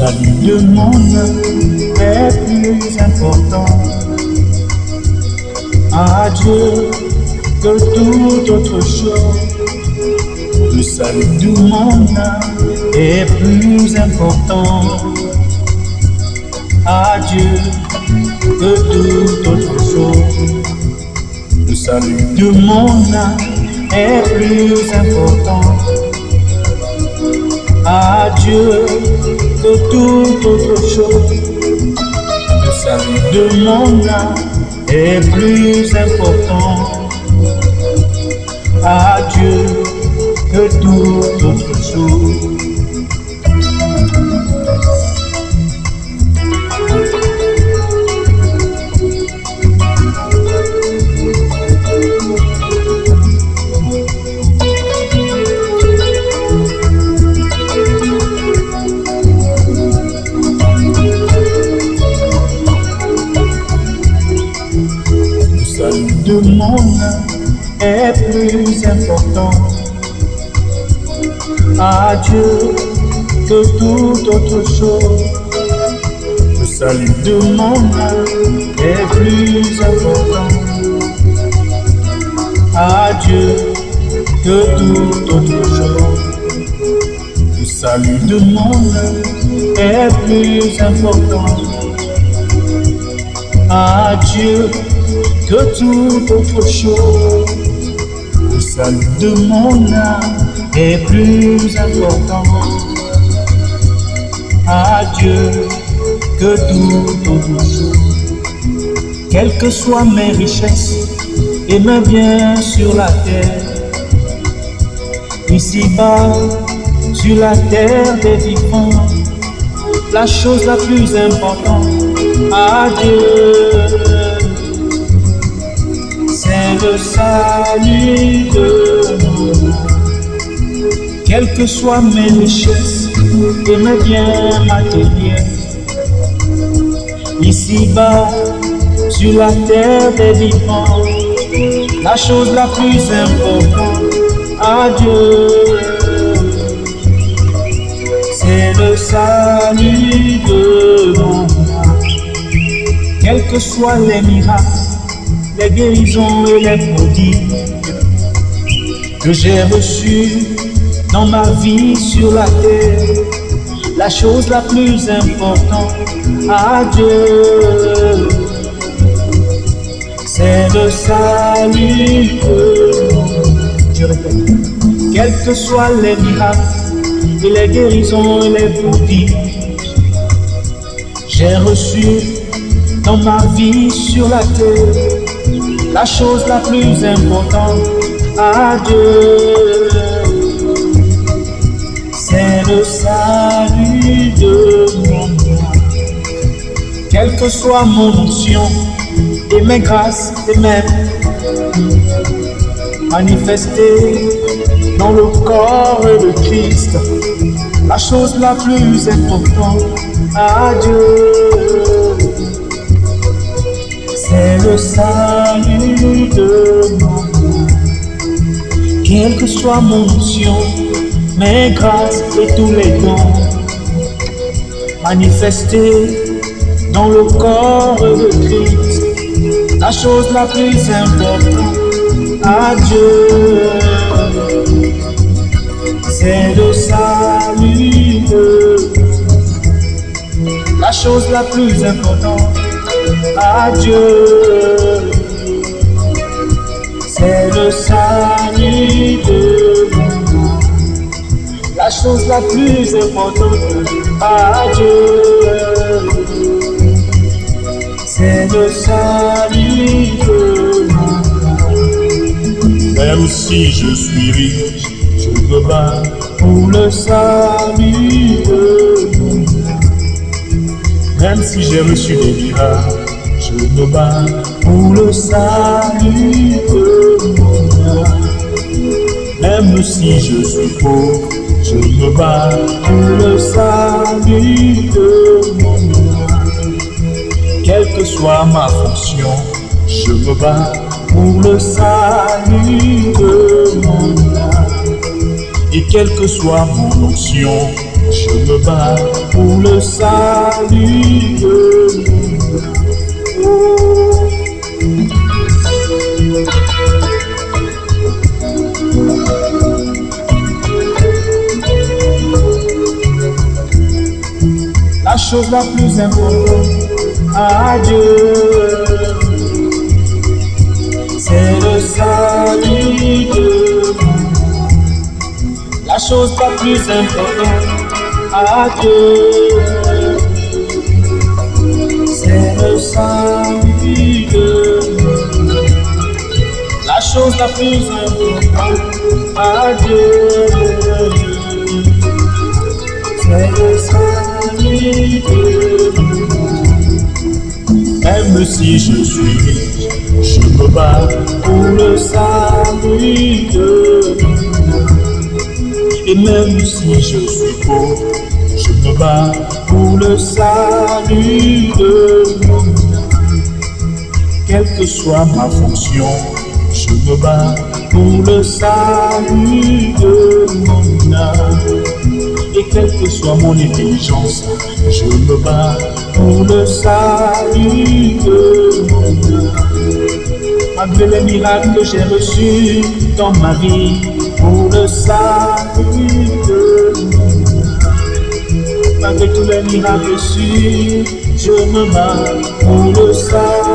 salut de mon âme est plus important à Dieu que toute autre chose. Le salut de mon âme est plus important à Dieu que toute autre chose. Le salut de mon âme est plus important à Dieu que toute autre chose. Le salut de mon âme est plus important à Dieu que toute autre chose. Le salut de mon âme est plus important à Dieu que toute autre chose. Le salut de mon âme est plus important à Dieu que toute autre chose. Le salut de mon âme est plus important à Dieu que toute autre chose. Le salut de mon âme est plus important à Dieu que toute autre chose. Quelles que soient mes richesses et mes biens sur la terre, ici-bas, sur la terre des vivants, la chose la plus importante à Dieu, c'est le salut de mon âme. Quelles que soient mes richesses et mes biens matériels, ici-bas, sur la terre des vivants, la chose la plus importante à Dieu, c'est le salut de mon âme. Quels que soient les miracles, les guérisons et les prodiges que j'ai reçus dans ma vie sur la terre, la chose la plus importante à Dieu, c'est le salut de mon âme. Je répète, quels que soient les miracles et les guérisons et les prodiges j'ai reçu dans ma vie sur la terre, la chose la plus importante à Dieu, c'est le salut de mon âme. Quelle que soit mon onction et mes grâces et même manifestées dans le corps de Christ, la chose la plus importante à Dieu, c'est le salut de mon âme. Quelle que soit mon onction, mes grâces et tous les dons manifestés dans le corps de Christ, la chose la plus importante à Dieu, c'est le salut de la chose la plus importante à Dieu, c'est le salut de mon âme. La chose la plus importante à Dieu, c'est le salut de mon âme. Même si je suis riche, je me bats pour le salut de mon âme. Même si j'ai reçu des miracles, je me bats pour le salut de mon âme. Même si je suis pauvre, je me bats pour le salut de mon âme. Quelle que soit ma fonction, je me bats pour le salut de mon âme. Et quelle que soit mon onction je me bats pour le salut de mon âme. La chose la plus importante à Dieu, c'est le salut de mon âme. La chose la plus importante à Dieu, c'est le salut de mon âme. La chose la plus importante à Dieu, c'est le salut de mon âme. Même si je suis riche, je me bats pour le salut de mon âme. Et même si je suis pauvre, je me bats pour le salut de mon âme. Quelle que soit ma fonction, je me bats pour le salut de mon âme. Et quelle que soit mon intelligence, je me bats pour le salut de mon âme. Malgré les miracles que j'ai reçus dans ma vie, pour le salut de mon âme. Malgré tous les miracles reçus, je me bats pour le salut.